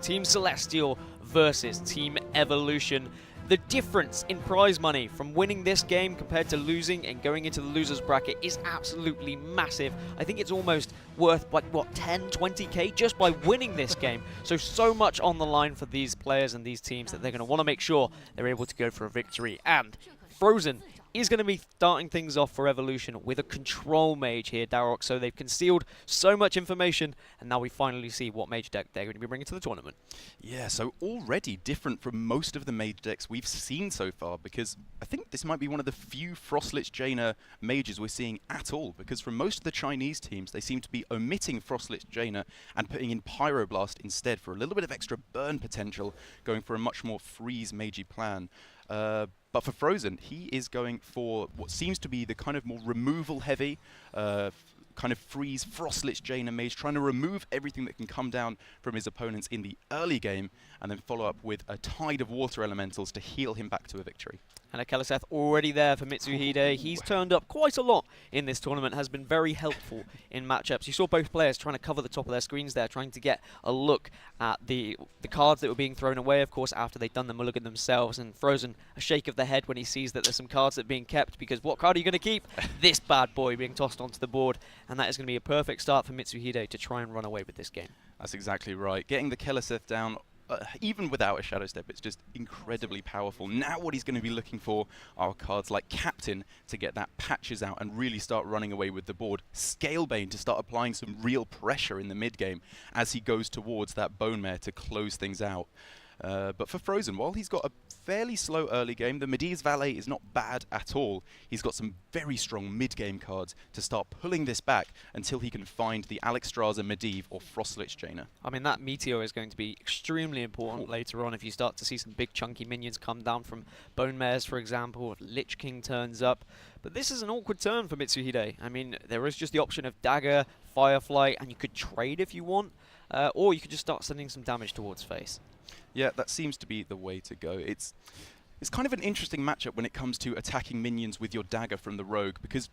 Team Celestial versus Team Evolution. The difference in prize money from winning this game compared to losing and going into the losers bracket is absolutely massive. I think it's almost worth like what, 10, 20k just by winning this game. So much on the line for these players and these teams that they're going to want to make sure they're able to go for a victory. And Frozen is going to be starting things off for Evolution with a control mage here, Darok. So they've concealed so much information, and now we finally see what mage deck they're going to be bringing to the tournament. Yeah, so already different from most of the mage decks we've seen so far, because I think this might be one of the few Frostlich Jaina mages we're seeing at all, because from most of the Chinese teams, they seem to be omitting Frostlich Jaina and putting in Pyroblast instead for a little bit of extra burn potential, going for a much more freeze magey plan. But for Frozen, he is going for what seems to be the kind of more removal-heavy, kind of freeze Frostlich Jaina mage, trying to remove everything that can come down from his opponents in the early game, and then follow up with a tide of water elementals to heal him back to a victory. And a Keleseth already there for Mitsuhide. He's turned up quite a lot in this tournament, has been very helpful in matchups. You saw both players trying to cover the top of their screens there, trying to get a look at the cards that were being thrown away, of course, after they'd done the mulligan themselves. And Frozen, a shake of the head when he sees that there's some cards that are being kept, because what card are you going to keep? This bad boy being tossed onto the board. And that is going to be a perfect start for Mitsuhide to try and run away with this game. That's exactly right. Getting the Keleseth down, even without a Shadow Step, it's just incredibly powerful. Now what he's going to be looking for are cards like Captain to get that Patches out and really start running away with the board. Scalebane to start applying some real pressure in the mid-game as he goes towards that Bone Mare to close things out. But for Frozen, while he's got a fairly slow early game, the Medivh Valet is not bad at all. He's got some very strong mid-game cards to start pulling this back until he can find the Alexstrasza Medivh or Frostlich Jaina. I mean, that Meteor is going to be extremely important later on if you start to see some big chunky minions come down from Bone Mares, for example, if Lich King turns up. But this is an awkward turn for Mitsuhide. I mean, there is just the option of Dagger, Firefly, and you could trade if you want, or you could just start sending some damage towards face. Yeah, that seems to be the way to go. It's kind of an interesting matchup when it comes to attacking minions with your dagger from the rogue, because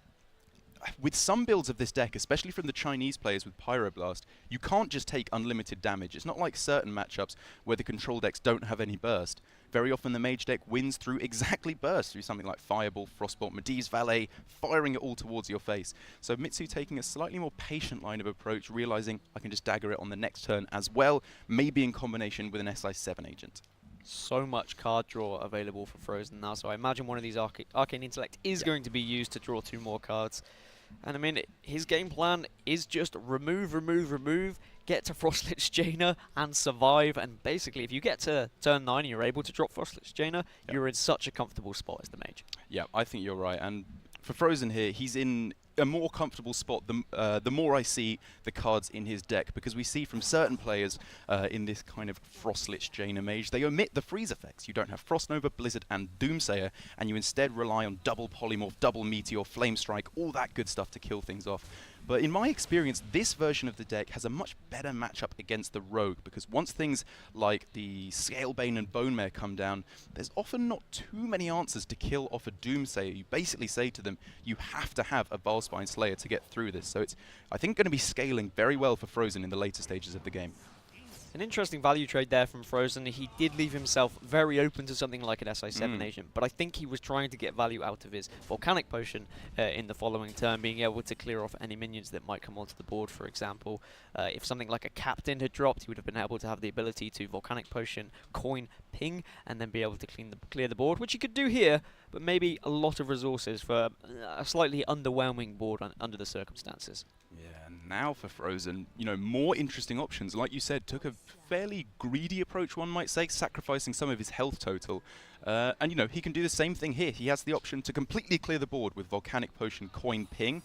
with some builds of this deck, especially from the Chinese players with Pyroblast, you can't just take unlimited damage. It's not like certain matchups where the control decks don't have any burst. Very often the mage deck wins through exactly burst, through something like Fireball, Frostbolt, Medivh's Valet, firing it all towards your face. So Mitsu taking a slightly more patient line of approach, realizing I can just dagger it on the next turn as well, maybe in combination with an SI7 agent. So much card draw available for Frozen now, so I imagine one of these Arcane Intellect is going to be used to draw 2 more cards. And I mean, his game plan is just remove, get to Frostlich Jaina and survive. And basically, if you get to turn 9 and you're able to drop Frostlich Jaina, you're in such a comfortable spot as the mage. Yeah, I think you're right. And for Frozen here, he's in a more comfortable spot the more I see the cards in his deck, because we see from certain players in this kind of Frostlich Jaina mage, they omit the freeze effects. You don't have Frost Nova, Blizzard, and Doomsayer, and you instead rely on double Polymorph, double Meteor, Flame Strike, all that good stuff to kill things off. But in my experience, this version of the deck has a much better matchup against the Rogue, because once things like the Scalebane and Bone Mare come down, there's often not too many answers to kill off a Doomsayer. You basically say to them, you have to have a Valspine Slayer to get through this. So it's, I think, going to be scaling very well for Frozen in the later stages of the game. An interesting value trade there from Frozen. He did leave himself very open to something like an SI7 agent, but I think he was trying to get value out of his Volcanic Potion in the following turn, being able to clear off any minions that might come onto the board, for example. If something like a Captain had dropped, he would have been able to have the ability to Volcanic Potion, coin, ping, and then be able to clear the board, which he could do here, but maybe a lot of resources for a slightly underwhelming board under the circumstances. Yeah, and now for Frozen, you know, more interesting options. Like you said, took a fairly greedy approach, one might say, sacrificing some of his health total. And, you know, he can do the same thing here. He has the option to completely clear the board with Volcanic Potion, Coin, Ping.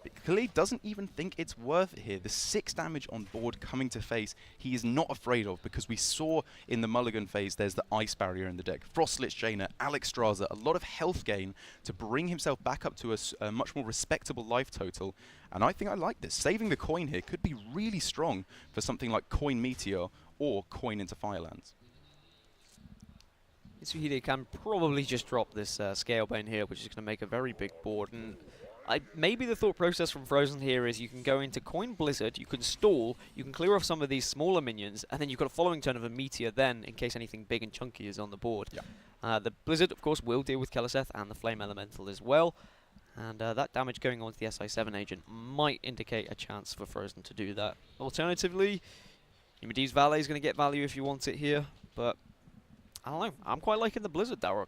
But clearly doesn't even think it's worth it here. The 6 damage on board coming to face, he is not afraid of, because we saw in the Mulligan phase there's the Ice Barrier in the deck. Frostlich Jaina, Alexstrasza, a lot of health gain to bring himself back up to a much more respectable life total. And I think I like this. Saving the coin here could be really strong for something like Coin Meteor or Coin into Firelands. Mitsuhide can probably just drop this Scalebane here, which is going to make a very big board. And Maybe the thought process from Frozen here is you can go into Coin Blizzard, you can stall, you can clear off some of these smaller minions, and then you've got a following turn of a Meteor then, in case anything big and chunky is on the board. Yeah. The Blizzard, of course, will deal with Keleseth and the Flame Elemental as well, and that damage going on to the SI7 agent might indicate a chance for Frozen to do that. Alternatively, Medivh's Valet is going to get value if you want it here, but I don't know. I'm quite liking the Blizzard, Darrow.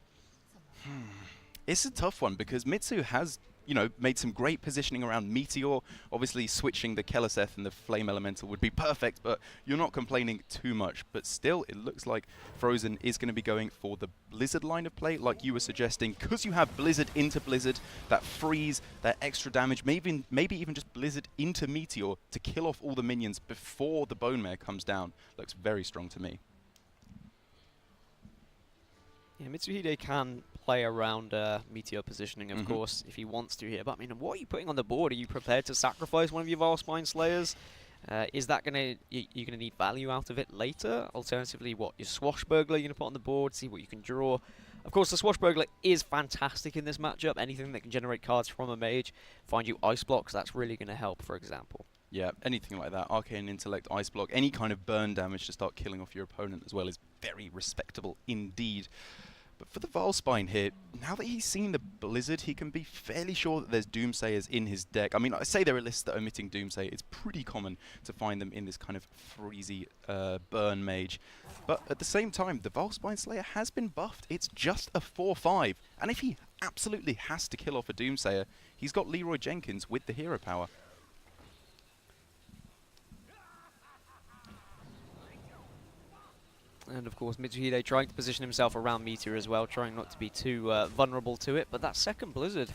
It's a tough one because Mitsu has, you know, made some great positioning around Meteor. Obviously, switching the Keleseth and the Flame Elemental would be perfect, but you're not complaining too much. But still, it looks like Frozen is going to be going for the Blizzard line of play, like you were suggesting, because you have Blizzard into Blizzard, that freeze, that extra damage, maybe even just Blizzard into Meteor to kill off all the minions before the Bone Mare comes down. Looks very strong to me. Yeah, Mitsuhide can play around Meteor positioning, of course, if he wants to here. But, I mean, what are you putting on the board? Are you prepared to sacrifice one of your Valspine Slayers? Is that going to... You're going to need value out of it later? Alternatively, what? Your Swashbuckler you're going to put on the board, see what you can draw. Of course, the Swashbuckler is fantastic in this matchup. Anything that can generate cards from a mage, find you Ice Blocks, that's really going to help, for example. Yeah, anything like that. Arcane Intellect, Ice Block, any kind of burn damage to start killing off your opponent as well is very respectable indeed. But for the Valspine here, now that he's seen the Blizzard, he can be fairly sure that there's Doomsayers in his deck. I mean, I say there are lists that are omitting Doomsayer. It's pretty common to find them in this kind of freezy burn mage. But at the same time, the Valspine Slayer has been buffed. It's just a 4/5. And if he absolutely has to kill off a Doomsayer, he's got Leroy Jenkins with the hero power. And of course, Mitsuhide trying to position himself around Meteor as well, trying not to be too vulnerable to it. But that second Blizzard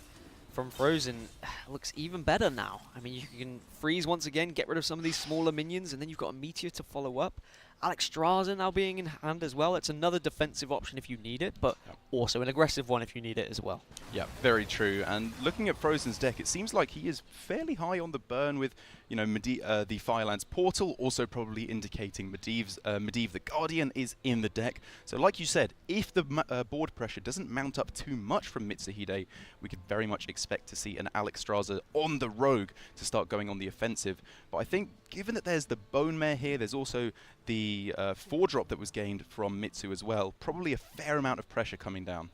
from Frozen looks even better now. I mean, you can freeze once again, get rid of some of these smaller minions, and then you've got a Meteor to follow up. Alexstrasza now being in hand as well. It's another defensive option if you need it, but also an aggressive one if you need it as well. Yeah, very true. And looking at Frozen's deck, it seems like he is fairly high on the burn with, you know, the Firelands Portal, also probably indicating Medivh the Guardian is in the deck. So like you said, if the board pressure doesn't mount up too much from Mitsuhide, we could very much expect to see an Alexstrasza on the rogue to start going on the offensive. But I think given that there's the Bone Mare here, there's also the 4-drop that was gained from Mitsu as well, probably a fair amount of pressure coming down.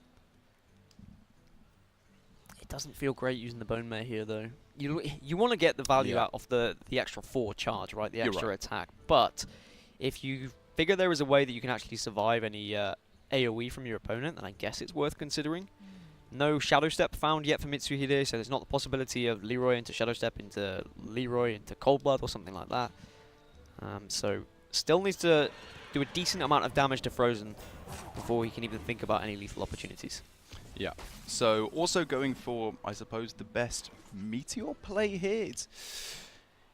It doesn't feel great using the Bone Mare here, though. You want to get the value out of the extra 4 charge, right? The extra attack. But if you figure there is a way that you can actually survive any AoE from your opponent, then I guess it's worth considering. No Shadow Step found yet for Mitsuhide, so there's not the possibility of Leroy into Shadow Step into Leroy into Cold Blood or something like that. So still needs to do a decent amount of damage to Frozen before he can even think about any lethal opportunities. Yeah, so also going for, I suppose, the best Meteor play here. It's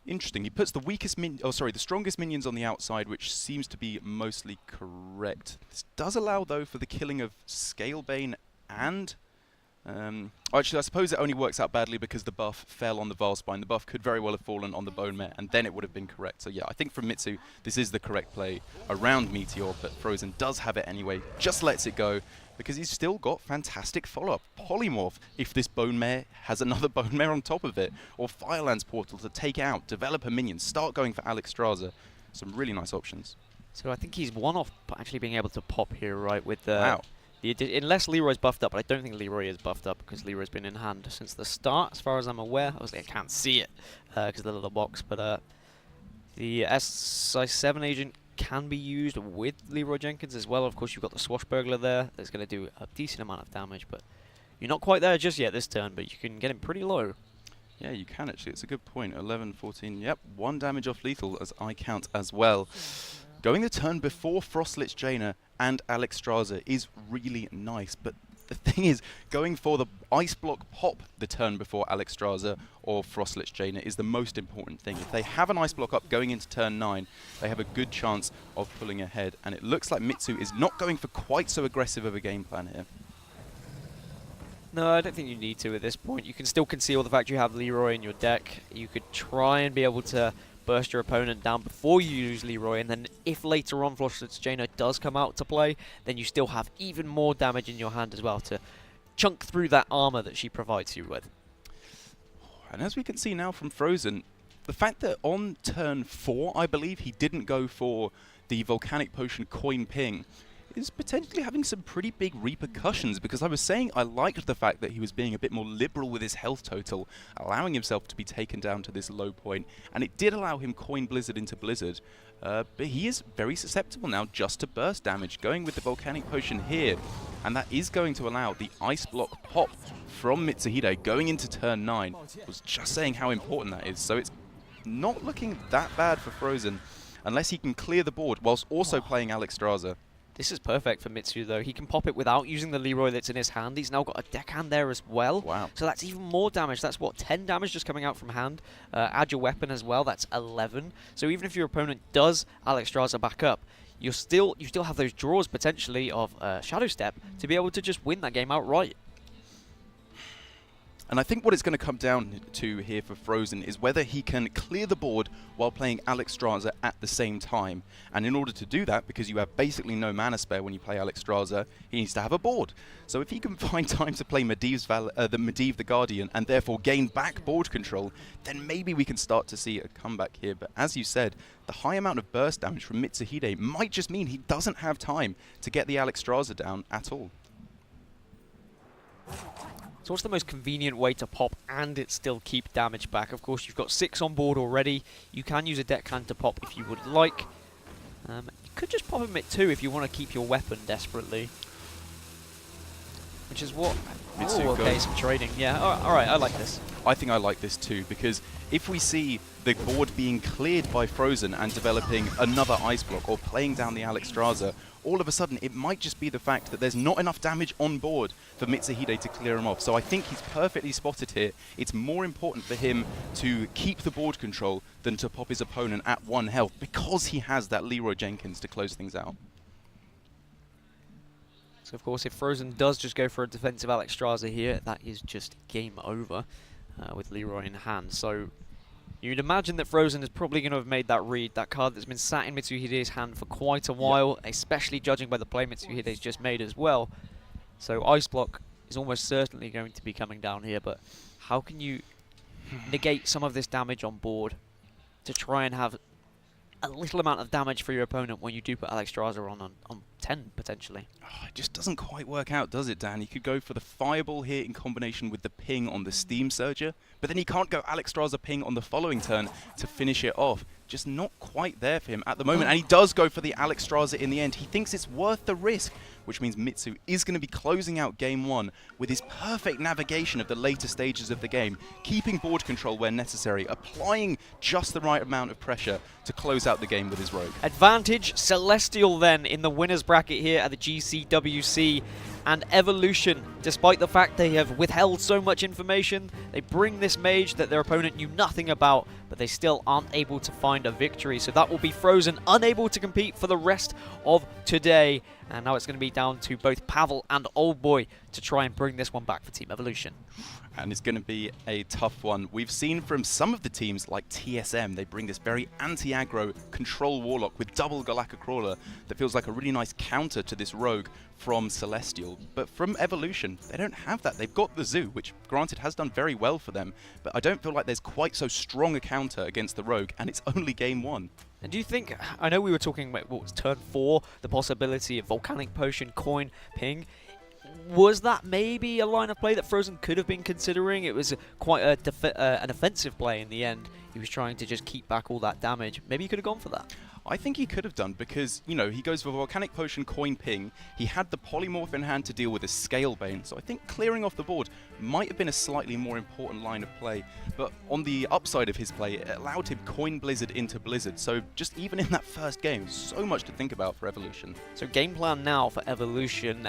interesting. He puts the the strongest minions on the outside, which seems to be mostly correct. This does allow, though, for the killing of Scalebane and... actually, I suppose it only works out badly because the buff fell on the Valspine. The buff could very well have fallen on the Bone Mare, and then it would have been correct. So yeah, I think from Mitsu, this is the correct play around Meteor, but Frozen does have it anyway, just lets it go, because he's still got fantastic follow-up. Polymorph, if this Bone Mare has another Bone Mare on top of it, or Firelands Portal to take out, develop a minion, start going for Alexstrasza. Some really nice options. So I think he's one off actually being able to pop here, right, with the... Wow. Unless Leroy's buffed up, but I don't think Leroy is buffed up because Leroy's been in hand since the start, as far as I'm aware. Obviously, I can't see it because of the little box, but the SI7 agent can be used with Leroy Jenkins as well. Of course, you've got the Swashbuckler there that's going to do a decent amount of damage, but you're not quite there just yet this turn, but you can get him pretty low. Yeah, you can actually. It's a good point. 11, 14, yep, 1 damage off lethal as I count as well. Going the turn before Frostlich Jaina and Alexstrasza is really nice, but the thing is, going for the Ice Block pop the turn before Alexstrasza or Frostlich Jaina is the most important thing. If they have an Ice Block up going into turn 9, they have a good chance of pulling ahead, and it looks like Mitsu is not going for quite so aggressive of a game plan here. No, I don't think you need to at this point. You can still conceal the fact you have Leroy in your deck. You could try and be able to burst your opponent down before you use Leroy, and then if later on Frostlich Jaina does come out to play, then you still have even more damage in your hand as well to chunk through that armor that she provides you with. And as we can see now from Frozen, the fact that on turn 4, I believe, he didn't go for the Volcanic Potion coin ping is potentially having some pretty big repercussions, because I was saying I liked the fact that he was being a bit more liberal with his health total, allowing himself to be taken down to this low point, and it did allow him coin Blizzard into Blizzard. But he is very susceptible now just to burst damage, going with the Volcanic Potion here, and that is going to allow the Ice Block pop from Mitsuhide going into turn 9. I was just saying how important that is, so it's not looking that bad for Frozen, unless he can clear the board whilst also playing Alexstrasza. This is perfect for Mitsu, though. He can pop it without using the Leroy that's in his hand. He's now got a deckhand there as well. Wow. So that's even more damage. That's, what, 10 damage just coming out from hand. Add your weapon as well. That's 11. So even if your opponent does Alexstrasza back up, you still have those draws, potentially, of Shadow Step to be able to just win that game outright. And I think what it's going to come down to here for Frozen is whether he can clear the board while playing Alexstrasza at the same time. And in order to do that, because you have basically no mana spare when you play Alexstrasza, he needs to have a board. So if he can find time to play Medivh the Guardian and therefore gain back board control, then maybe we can start to see a comeback here. But as you said, the high amount of burst damage from Mitsuhide might just mean he doesn't have time to get the Alexstrasza down at all. So what's the most convenient way to pop and it still keep damage back? Of course, you've got 6 on board already. You can use a deckhand to pop if you would like. You could just pop him at 2 if you want to keep your weapon desperately. Which is what... Mitsu Oh, okay, some trading. Yeah, alright, I like this. I think I like this too, because if we see the board being cleared by Frozen and developing another Ice Block or playing down the Alexstrasza, all of a sudden it might just be the fact that there's not enough damage on board for Mitsuhide to clear him off. So I think he's perfectly spotted here. It's more important for him to keep the board control than to pop his opponent at 1 health, because he has that Leroy Jenkins to close things out. So of course, if Frozen does just go for a defensive Alexstrasza here, that is just game over with Leroy in hand. So you'd imagine that Frozen is probably going to have made that read, that card that's been sat in Mitsuhide's hand for quite a while, especially judging by the play Mitsuhide's just made as well. So Ice Block is almost certainly going to be coming down here, but how can you negate some of this damage on board to try and have a little amount of damage for your opponent when you do put Alexstrasza on 10, potentially? Oh, it just doesn't quite work out, does it, Dan? He could go for the Fireball here in combination with the ping on the Steam Surger, but then he can't go Alexstrasza ping on the following turn to finish it off. Just not quite there for him at the moment, and he does go for the Alexstrasza in the end. He thinks it's worth the risk, which means Mitsu is going to be closing out game 1 with his perfect navigation of the later stages of the game, keeping board control where necessary, applying just the right amount of pressure to close out the game with his rogue. Advantage Celestial then in the winner's bracket here at the GCWC, and Evolution, despite the fact they have withheld so much information, they bring this mage that their opponent knew nothing about, but they still aren't able to find a victory. So that will be Frozen unable to compete for the rest of today. And now it's going to be down to both Pavel and Oldboy to try and bring this one back for Team Evolution. And it's going to be a tough one. We've seen from some of the teams like TSM, they bring this very anti-aggro control Warlock with double Galactic Crawler that feels like a really nice counter to this rogue from Celestial. But from Evolution, they don't have that. They've got the Zoo, which granted has done very well for them, but I don't feel like there's quite so strong a counter against the rogue, and it's only game 1. And do you think, I know we were talking about what was turn 4, the possibility of Volcanic Potion, coin, ping. Was that maybe a line of play that Frozen could have been considering? It was quite an offensive play in the end. He was trying to just keep back all that damage. Maybe he could have gone for that. I think he could have done, because, you know, he goes for Volcanic Potion, coin, ping. He had the Polymorph in hand to deal with a Scalebane, so I think clearing off the board might have been a slightly more important line of play. But on the upside of his play, it allowed him coin Blizzard into Blizzard, so just even in that first game, so much to think about for Evolution. So game plan now for Evolution.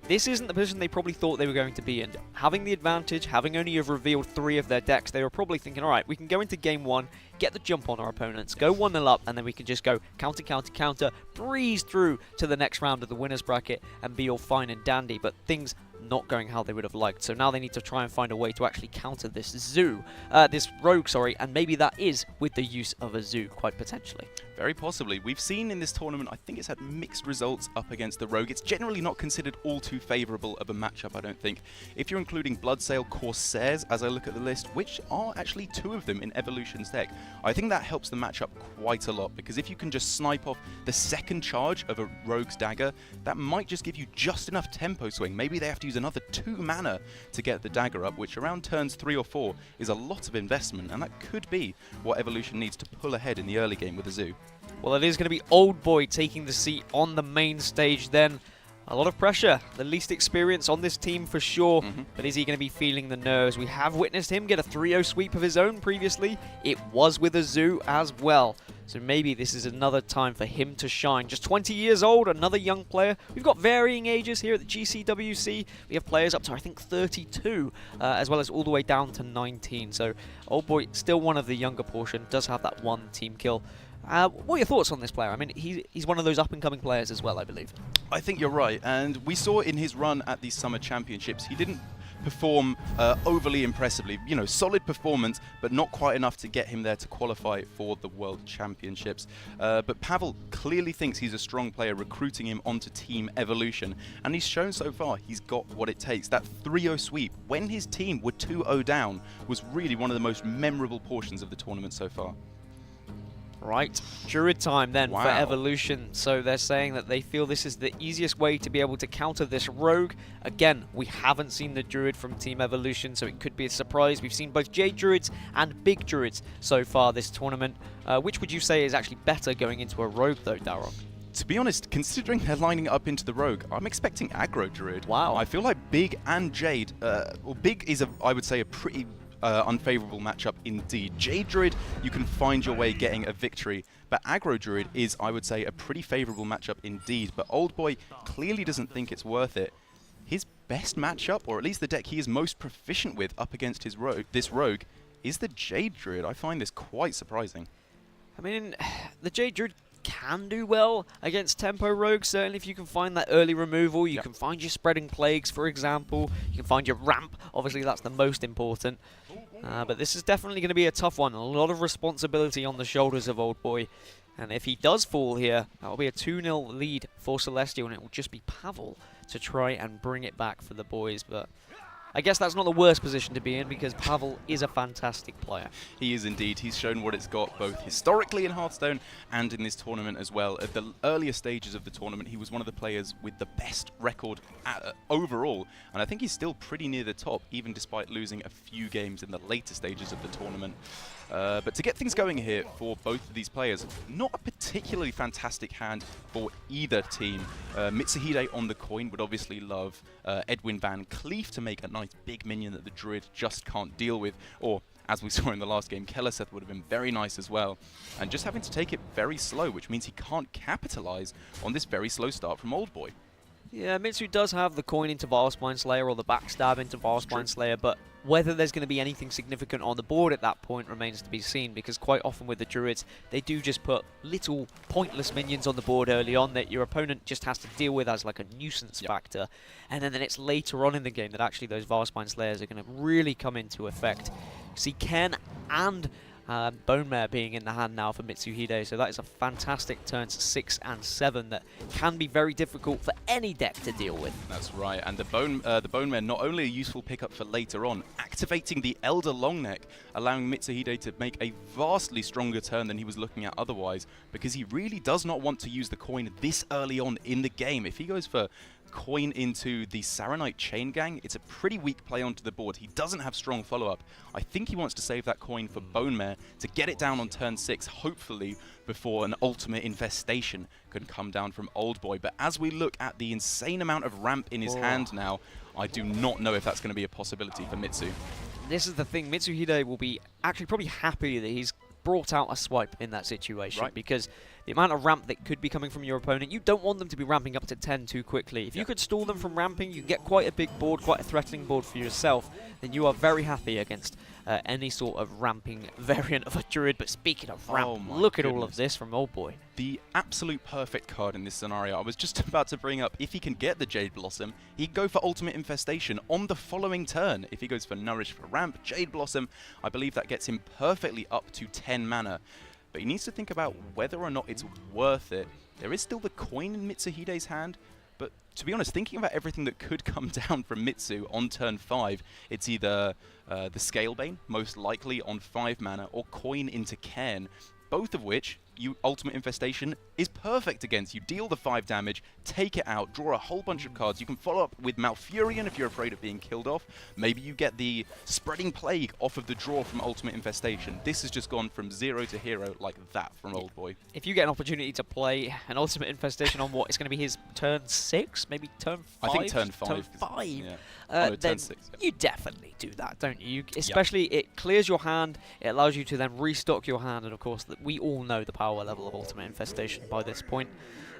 This isn't the position they probably thought they were going to be in. Having the advantage, having only have revealed 3 of their decks, they were probably thinking, alright, we can go into game 1, get the jump on our opponents, go 1-0 up, and then we can just go counter, counter, counter, breeze through to the next round of the winner's bracket and be all fine and dandy. But things not going how they would have liked. So now they need to try and find a way to actually counter this this rogue, sorry, and maybe that is with the use of a zoo, quite potentially. Very possibly. We've seen in this tournament, I think it's had mixed results up against the Rogue. It's generally not considered all too favourable of a matchup, I don't think. If you're including Bloodsail Corsairs, as I look at the list, which are actually 2 of them in Evolution's deck, I think that helps the matchup quite a lot, because if you can just snipe off the second charge of a Rogue's dagger, that might just give you just enough tempo swing. Maybe they have to use another 2 mana to get the dagger up, which around turns 3 or 4 is a lot of investment, and that could be what Evolution needs to pull ahead in the early game with the zoo. Well, it is going to be Old Boy taking the seat on the main stage then. A lot of pressure, the least experience on this team for sure, but is he going to be feeling the nerves? We have witnessed him get a 3-0 sweep of his own previously. It was with a zoo as well. So maybe this is another time for him to shine. Just 20 years old, another young player. We've got varying ages here at the GCWC. We have players up to, I think, 32, as well as all the way down to 19. So Old Boy, still one of the younger portion, does have that 1 team kill. What are your thoughts on this player? I mean, he's one of those up-and-coming players as well, I believe. I think you're right, and we saw in his run at these Summer Championships, he didn't perform overly impressively. You know, solid performance, but not quite enough to get him there to qualify for the World Championships. But Pavel clearly thinks he's a strong player, recruiting him onto Team Evolution, and he's shown so far he's got what it takes. That 3-0 sweep, when his team were 2-0 down, was really one of the most memorable portions of the tournament so far. Right, Druid time then Wow. for Evolution. So they're saying that they feel this is the easiest way to be able to counter this Rogue. Again, we haven't seen the Druid from Team Evolution, so it could be a surprise. We've seen both Jade Druids and Big Druids so far this tournament. Which would you say is actually better going into a Rogue though, Darok? To be honest, considering they're lining up into the Rogue, I'm expecting Aggro Druid. Wow. I feel like Big and Jade, well, Big is, I would say, a pretty unfavourable matchup indeed. Jade Druid, you can find your way getting a victory, but Aggro Druid is, I would say, a pretty favourable matchup indeed. But Old Boy clearly doesn't think it's worth it. His best matchup, or at least the deck he is most proficient with up against his this Rogue, is the Jade Druid. I find this quite surprising. I mean, the Jade Druid can do well against tempo rogues, certainly if you can find that early removal. You can find your spreading plagues, for example. You can find your ramp. Obviously, that's the most important. But this is definitely going to be a tough one. A lot of responsibility on the shoulders of Old Boy. And if he does fall here, that will be a 2-0 lead for Celestial, and it will just be Pavel to try and bring it back for the boys. But I guess that's not the worst position to be in, because Pavel is a fantastic player. He is indeed. He's shown what it's got both historically in Hearthstone and in this tournament as well. At the earlier stages of the tournament, he was one of the players with the best record overall, and I think he's still pretty near the top, even despite losing a few games in the later stages of the tournament. But to get things going here for both of these players, not a particularly fantastic hand for either team. Mitsuhide on the coin would obviously love Edwin Van Cleef to make a nice big minion that the Druid just can't deal with, or as we saw in the last game, Keleseth would have been very nice as well. And just having to take it very slow, which means he can't capitalize on this very slow start from Old Boy. Yeah, Mitsu does have the coin into Vilespine Slayer, or the backstab into Vilespine Slayer, but whether there's going to be anything significant on the board at that point remains to be seen, because quite often with the Druids, they do just put little pointless minions on the board early on that your opponent just has to deal with as like a nuisance factor, and then it's later on in the game that actually those Vilespine Slayers are going to really come into effect. See Ken and Bone Mare being in the hand now for Mitsuhide, so that is a fantastic turns 6 and 7 that can be very difficult for any deck to deal with. That's right, and the Bone Mare, not only a useful pickup for later on, activating the Elder Longneck, allowing Mitsuhide to make a vastly stronger turn than he was looking at otherwise, because he really does not want to use the coin this early on in the game. If he goes for coin into the Saronite Chain Gang, it's a pretty weak play onto the board. He doesn't have strong follow-up. I think he wants to save that coin for Bone Mare to get it down on turn 6, hopefully before an ultimate infestation can come down from Old Boy. But as we look at the insane amount of ramp in his hand now, I do not know if that's going to be a possibility for Mitsu. This is the thing, Mitsuhide will be actually probably happy that he's brought out a swipe in that situation, Right. because the amount of ramp that could be coming from your opponent, you don't want them to be ramping up to 10 too quickly. If you could stall them from ramping, you get quite a big board, quite a threatening board for yourself, then you are very happy against any sort of ramping variant of a druid. But speaking of ramp, Oh my look at all of goodness. this from Old Boy. The absolute perfect card in this scenario. I was just about to bring up, if he can get the Jade Blossom, he can go for Ultimate Infestation on the following turn. If he goes for Nourish for Ramp, Jade Blossom, I believe that gets him perfectly up to 10 mana. But he needs to think about whether or not it's worth it. There is still the coin in Mitsuhide's hand, but to be honest, thinking about everything that could come down from Mitsu on turn 5, it's either the Scalebane, most likely on 5 mana, or coin into Cairn, both of which Ultimate Infestation is perfect against. You deal the 5 damage, take it out, draw a whole bunch of cards. You can follow up with Malfurion if you're afraid of being killed off. Maybe you get the Spreading Plague off of the draw from Ultimate Infestation. This has just gone from 0 to hero like that from Old Boy. If you get an opportunity to play an Ultimate Infestation on what is going to be his turn 6, maybe turn 5? I think turn 5. Turn 5. Yeah. Then turn 6. Yeah. you definitely do that, don't you? Especially it clears your hand, it allows you to then restock your hand, and of course we all know the power level of Ultimate Infestation by this point.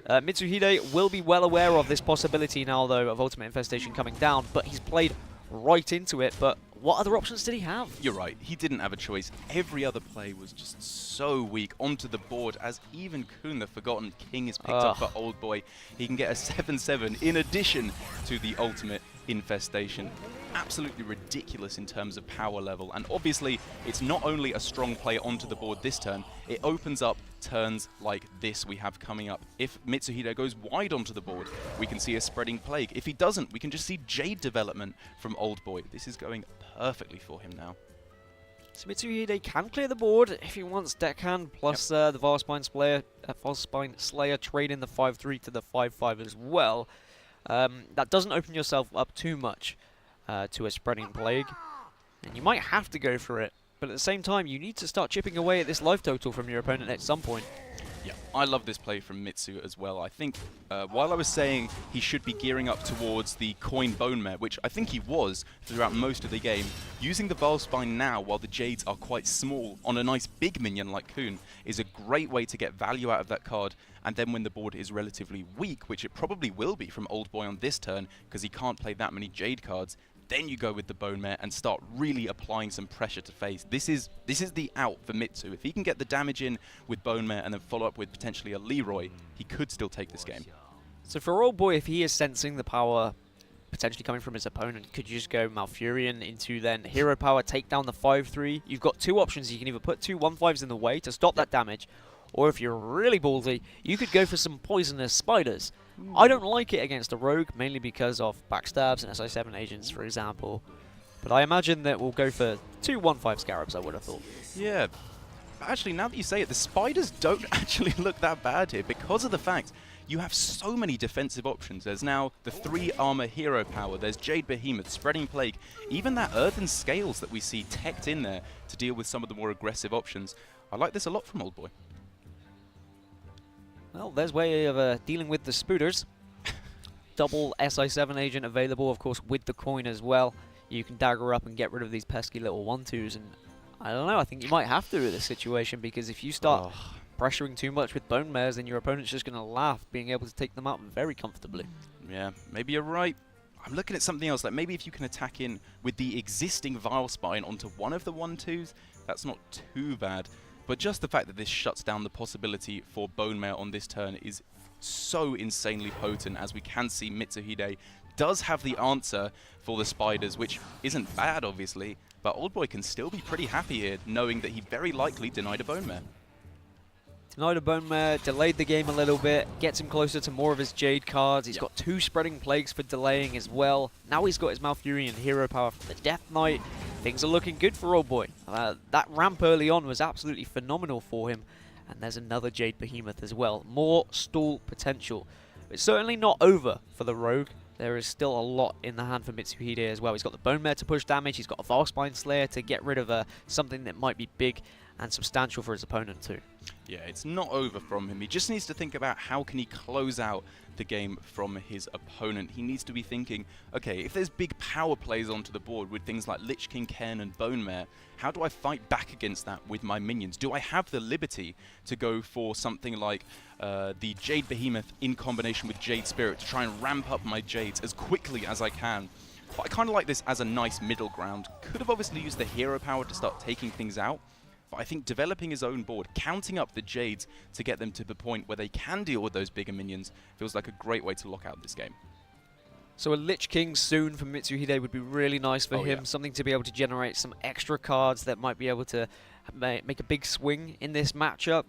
Mitsuhide will be well aware of this possibility now, though, of Ultimate Infestation coming down, but he's played right into it. But what other options did he have? You're right, he didn't have a choice. Every other play was just so weak onto the board, as even Kun, the Forgotten King, is picked up for Old Boy. He can get a 7/7 in addition to the Ultimate Infestation. Absolutely ridiculous in terms of power level, and obviously it's not only a strong play onto the board this turn, it opens up turns like this we have coming up. If Mitsuhide goes wide onto the board, we can see a Spreading Plague. If he doesn't, we can just see Jade development from Old Boy. This is going perfectly for him now. So Mitsuhide can clear the board if he wants Deckhand, plus the Varspine Slayer, trade in the 5/3 to the 5/5 as well. That doesn't open yourself up too much to a Spreading Plague, and you might have to go for it, but at the same time you need to start chipping away at this life total from your opponent at some point. Yeah, I love this play from Mitsu as well. I think while I was saying he should be gearing up towards the coin Bone Mare, which I think he was throughout most of the game, using the Valspine now while the Jades are quite small on a nice big minion like Kun is a great way to get value out of that card. And then when the board is relatively weak, which it probably will be from Old Boy on this turn because he can't play that many Jade cards, then you go with the Bone Mare and start really applying some pressure to face. This is the out for Mitsu. If he can get the damage in with Bone Mare and then follow up with potentially a Leroy, he could still take this game. So for Old Boy, if he is sensing the power potentially coming from his opponent, could you just go Malfurion into then Hero Power, take down the 5/3? You've got two options. You can either put two 1/5s in the way to stop that damage, or if you're really ballsy, you could go for some Poisonous Spiders. I don't like it against a rogue, mainly because of backstabs and SI7 agents, for example. But I imagine that we'll go for two 1/5 Scarabs, I would have thought. Yeah, actually, now that you say it, the Spiders don't actually look that bad here because of the fact you have so many defensive options. There's now the 3 armor Hero Power, there's Jade Behemoth, Spreading Plague, even that Earthen Scales that we see teched in there to deal with some of the more aggressive options. I like this a lot from Old Boy. Well, there's way of dealing with the Spooters. Double SI7 agent available, of course, with the coin as well. You can dagger up and get rid of these pesky little 1/2s, and I don't know, I think you might have to in this situation, because if you start pressuring too much with Bone Mares, then your opponent's just going to laugh, being able to take them out very comfortably. Yeah, maybe you're right. I'm looking at something else, like maybe if you can attack in with the existing Vilespine onto one of the 1/2s, that's not too bad. But just the fact that this shuts down the possibility for Bone Mare on this turn is so insanely potent, as we can see Mitsuhide does have the answer for the Spiders, which isn't bad, obviously, but Old Boy can still be pretty happy here, knowing that he very likely denied a Bone Mare. Denied a Bone Mare, delayed the game a little bit, gets him closer to more of his Jade cards. He's got 2 Spreading Plagues for delaying as well. Now he's got his Malfurion Hero Power from the Death Knight. Things are looking good for Old Boy. That ramp early on was absolutely phenomenal for him. And there's another Jade Behemoth as well. More stall potential. It's certainly not over for the Rogue. There is still a lot in the hand for Mitsuhide as well. He's got the Bone Mare to push damage. He's got a Valspine Slayer to get rid of something that might be big and substantial for his opponent too. Yeah, it's not over from him. He just needs to think about how can he close out the game from his opponent. He needs to be thinking, okay, if there's big power plays onto the board with things like Lich King, Cairn and Bone Mare, how do I fight back against that with my minions? Do I have the liberty to go for something like the Jade Behemoth in combination with Jade Spirit to try and ramp up my Jades as quickly as I can? But I kind of like this as a nice middle ground. Could have obviously used the hero power to start taking things out, but I think developing his own board, counting up the Jades to get them to the point where they can deal with those bigger minions, feels like a great way to lock out this game. So a Lich King soon for Mitsuhide would be really nice for him. Yeah. Something to be able to generate some extra cards that might be able to make a big swing in this matchup.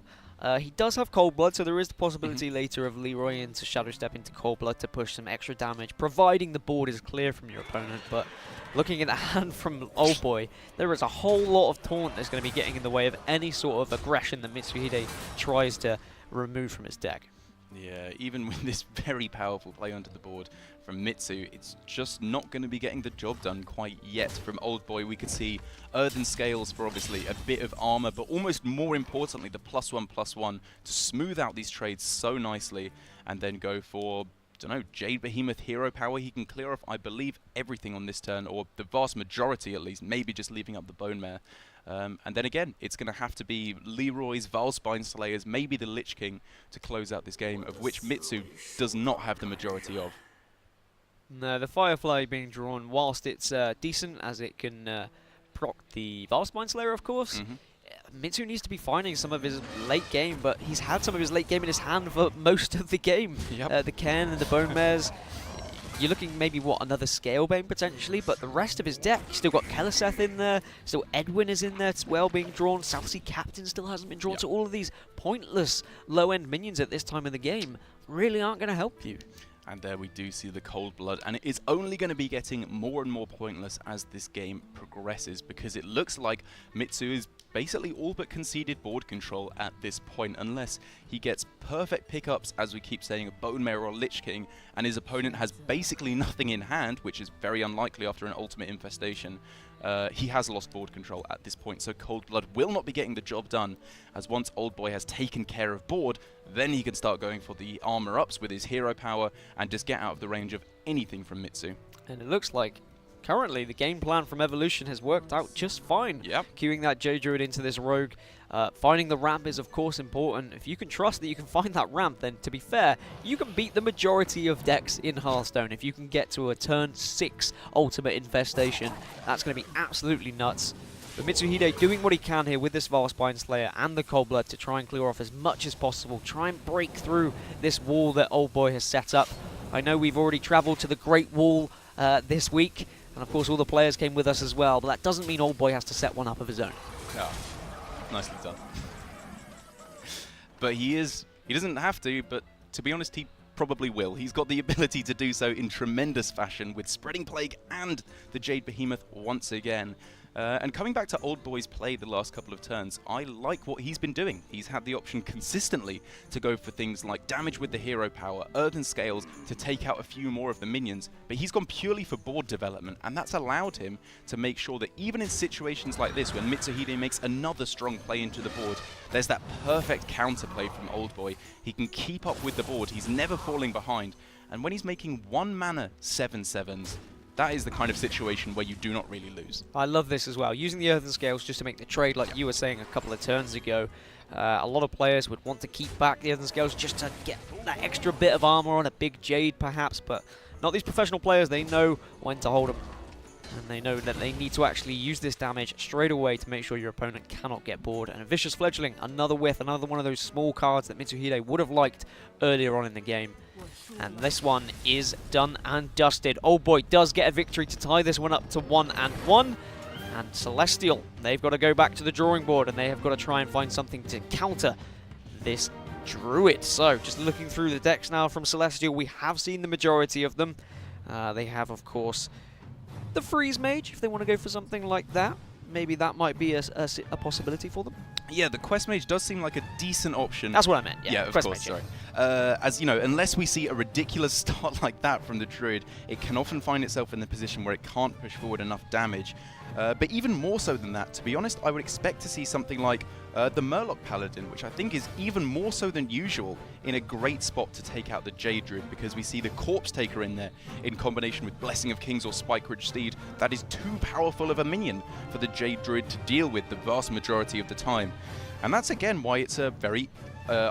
He does have Cold Blood, so there is the possibility later of Leroy into Shadow Step into Cold Blood to push some extra damage, providing the board is clear from your opponent. But looking at the hand from Old Boy, there is a whole lot of taunt that's going to be getting in the way of any sort of aggression that Mitsuhide tries to remove from his deck. Yeah, even with this very powerful play onto the board from Mitsu, it's just not going to be getting the job done quite yet. From Old Boy, we could see Earthen Scales for obviously a bit of armor, but almost more importantly, the +1/+1 to smooth out these trades so nicely, and then go for, don't know, Jade Behemoth hero power. He can clear off, I believe, everything on this turn, or the vast majority at least, maybe just leaving up the Bone Mare. And then again, it's going to have to be Leroy's Valspine Slayers, maybe the Lich King, to close out this game, of which Mitsu does not have the majority of. No, the Firefly being drawn, whilst it's decent as it can proc the Valspine Slayer, of course, Mitsu needs to be finding some of his late game, but he's had some of his late game in his hand for most of the game. Yep. The Cairn and the Bone Mares. You're looking maybe, what, another Scalebane potentially, but the rest of his deck, he's still got Keleseth in there, still Edwin is in there as well being drawn, South Sea Captain still hasn't been drawn, so all of these pointless low-end minions at this time of the game really aren't going to help you. And there we do see the Cold Blood, and it is only going to be getting more and more pointless as this game progresses, because it looks like Mitsu is basically all but conceded board control at this point, unless he gets perfect pickups, as we keep saying, of Bone Mare or Lich King, and his opponent has basically nothing in hand, which is very unlikely after an Ultimate Infestation. He has lost board control at this point, so Cold Blood will not be getting the job done, as once Old Boy has taken care of board, then he can start going for the armor ups with his hero power and just get out of the range of anything from Mitsu. And it looks like currently the game plan from Evolution has worked out just fine. Yep. Queuing that J-Druid into this rogue. Finding the ramp is of course important. If you can trust that you can find that ramp, then to be fair, you can beat the majority of decks in Hearthstone. If you can get to a turn 6 Ultimate Infestation, that's going to be absolutely nuts. But Mitsuhide doing what he can here with this Valspine Slayer and the Cold Blood to try and clear off as much as possible. Try and break through this wall that Old Boy has set up. I know we've already travelled to the Great Wall this week, and of course all the players came with us as well, but that doesn't mean Old Boy has to set one up of his own. Yeah, nicely done. But he doesn't have to, but to be honest, he probably will. He's got the ability to do so in tremendous fashion with Spreading Plague and the Jade Behemoth once again. And coming back to Old Boy's play the last couple of turns, I like what he's been doing. He's had the option consistently to go for things like damage with the hero power, Earthen Scales to take out a few more of the minions, but he's gone purely for board development, and that's allowed him to make sure that even in situations like this, when Mitsuhide makes another strong play into the board, there's that perfect counterplay from Old Boy. He can keep up with the board, he's never falling behind, and when he's making 1 mana 7/7s, that is the kind of situation where you do not really lose. I love this as well. Using the Earthen Scales just to make the trade, like you were saying a couple of turns ago. A lot of players would want to keep back the Earthen Scales just to get that extra bit of armor on a big Jade, perhaps, but not these professional players. They know when to hold them, and they know that they need to actually use this damage straight away to make sure your opponent cannot get bored. And a Vicious Fledgling, another whiff, another one of those small cards that Mitsuhide would have liked earlier on in the game. And this one is done and dusted. Old Boy does get a victory to tie this one up to 1-1. And Celestial, they've got to go back to the drawing board, and they have got to try and find something to counter this Druid. So, just looking through the decks now from Celestial, we have seen the majority of them. They have, of course, the Freeze Mage, if they want to go for something like that. Maybe that might be a possibility for them. Yeah, the Quest Mage does seem like a decent option. That's what I meant, Yeah, of Quest course, Mage, sorry. As you know, unless we see a ridiculous start like that from the Druid, it can often find itself in the position where it can't push forward enough damage. But even more so than that, to be honest, I would expect to see something like the Murloc Paladin, which I think is even more so than usual in a great spot to take out the Jade Druid, because we see the Corpse Taker in there in combination with Blessing of Kings or Spike Ridge Steed. That is too powerful of a minion for the Jade Druid to deal with the vast majority of the time. And that's again why it's a very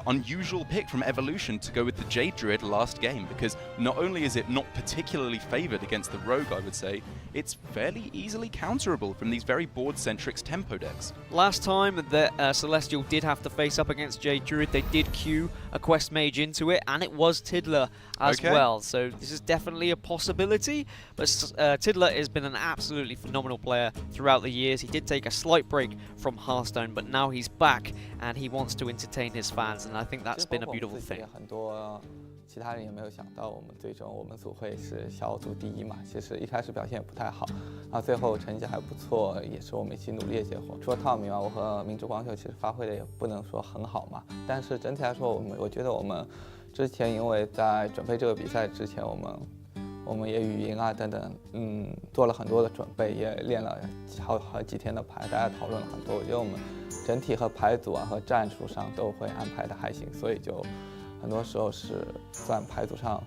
unusual pick from Evolution to go with the Jade Druid last game, because not only is it not particularly favoured against the Rogue, I would say, it's fairly easily counterable from these very board-centric tempo decks. Last time that Celestial did have to face up against Jade Druid, they did queue a Quest Mage into it, and it was Tiddler as well. So this is definitely a possibility, but Tiddler has been an absolutely phenomenal player throughout the years. He did take a slight break from Hearthstone, but now he's back, and he wants to entertain his fans, and I think that's been a beautiful thing. 其他人也没有想到，我们最终我们组会是小组第一嘛。其实一开始表现也不太好，然后最后成绩还不错，也是我们一起努力的结果。除了汤米嘛，我和明珠光秀其实发挥的也不能说很好嘛，但是整体来说，我觉得我们之前因为在准备这个比赛之前，我们也语音啊等等，做了很多的准备，也练了好几天的牌，大家讨论了很多。我觉得我们整体和牌组啊和战术上都会安排的还行，所以就。 很多时候是算牌组上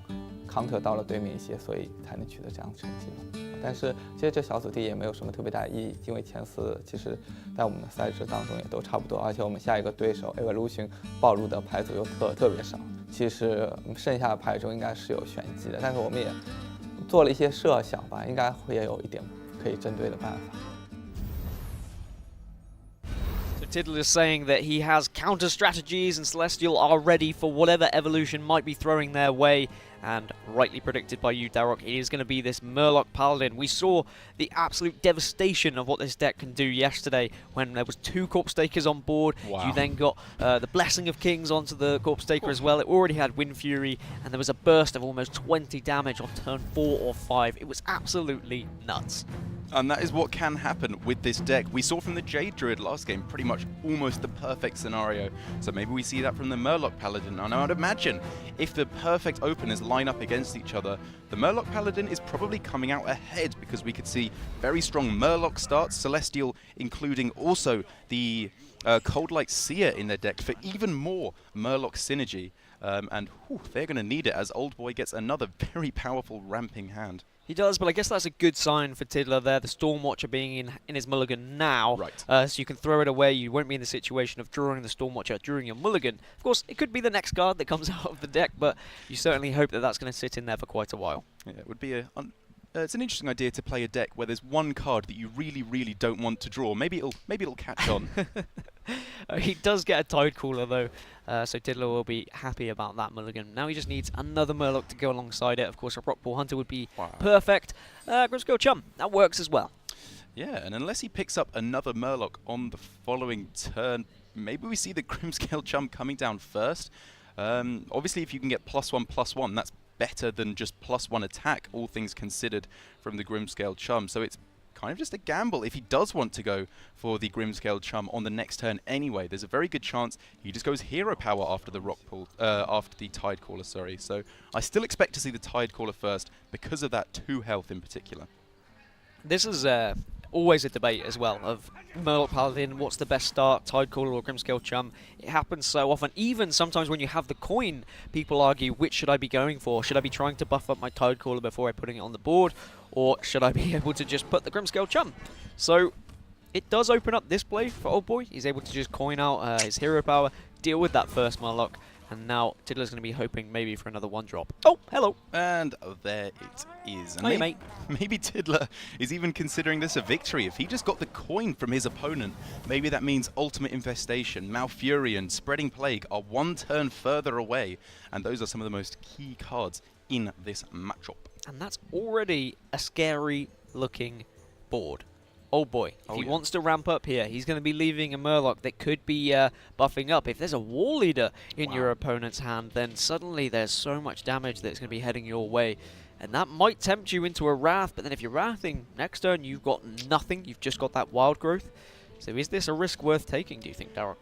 counter 到了对面一些，所以才能取得这样的成绩嘛。但是其实这小组第一也没有什么特别大的意义，因为前4其实在我们的赛制当中也都差不多，而且我们下一个对手 Evolution 暴露的牌组又特别少。其实剩下的牌中应该是有玄机的，但是我们也做了一些设想吧，应该会也有一点可以针对的办法。 Tiddler is saying that he has counter strategies and Celestial are ready for whatever Evolution might be throwing their way. And rightly predicted by you, Darroch, it is going to be this Murloc Paladin. We saw the absolute devastation of what this deck can do yesterday when there was 2 Corpse Takers on board. Wow. You then got the Blessing of Kings onto the Corpse Taker as well. It already had Wind Fury, and there was a burst of almost 20 damage on turn 4 or 5. It was absolutely nuts. And that is what can happen with this deck. We saw from the Jade Druid last game pretty much almost the perfect scenario. So maybe we see that from the Murloc Paladin. And I would imagine if the perfect openers line up against each other, the Murloc Paladin is probably coming out ahead, because we could see very strong Murloc starts, Celestial including also the Cold Light Seer in their deck for even more Murloc synergy. And they're going to need it as Old Boy gets another very powerful ramping hand. He does, but I guess that's a good sign for Tiddler there, the Stormwatcher being in his mulligan now. Right. So you can throw it away, you won't be in the situation of drawing the Stormwatcher during your mulligan. Of course, it could be the next card that comes out of the deck, but you certainly hope that that's going to sit in there for quite a while. Yeah, it would be it's an interesting idea to play a deck where there's one card that you really don't want to draw. Maybe it'll catch on. He does get a Tide Cooler though, so Tiddler will be happy about that mulligan. Now he just needs another Murloc to go alongside it. Of course, a Rockball Hunter would be perfect. Grimscale Chum, that works as well. Yeah, and unless he picks up another Murloc on the following turn, maybe we see the Grimscale Chum coming down first. Obviously, if you can get +1/+1, that's better than just +1 attack, all things considered, from the Grimscale Chum. So it's kind of just a gamble if he does want to go for the Grimscale Chum on the next turn anyway. There's a very good chance he just goes Hero Power after the after the Tide Caller, sorry. So I still expect to see the Tide Caller first because of that 2 health in particular. This is always a debate as well of Murloc Paladin, what's the best start, Tidecaller or Grimscale Chum. It happens so often. Even sometimes when you have the coin, people argue, which should I be going for? Should I be trying to buff up my Tidecaller before putting it on the board? Or should I be able to just put the Grimscale Chum? So it does open up this play for Old Boy. He's able to just coin out his hero power, deal with that first Murloc, and now Tiddler's going to be hoping maybe for another 1-drop. Oh, hello. And there it is. And Hey, mate. Maybe Tiddler is even considering this a victory. If he just got the coin from his opponent, maybe that means Ultimate Infestation, Malfurion, Spreading Plague are 1 turn further away. And those are some of the most key cards in this matchup. And that's already a scary looking board. Old Boy, if he wants to ramp up here, he's going to be leaving a Murloc that could be buffing up. If there's a War Leader in your opponent's hand, then suddenly there's so much damage that's going to be heading your way. And that might tempt you into a Wrath, but then if you're Wrathing next turn, you've got nothing. You've just got that Wild Growth. So is this a risk worth taking, do you think, Darroch?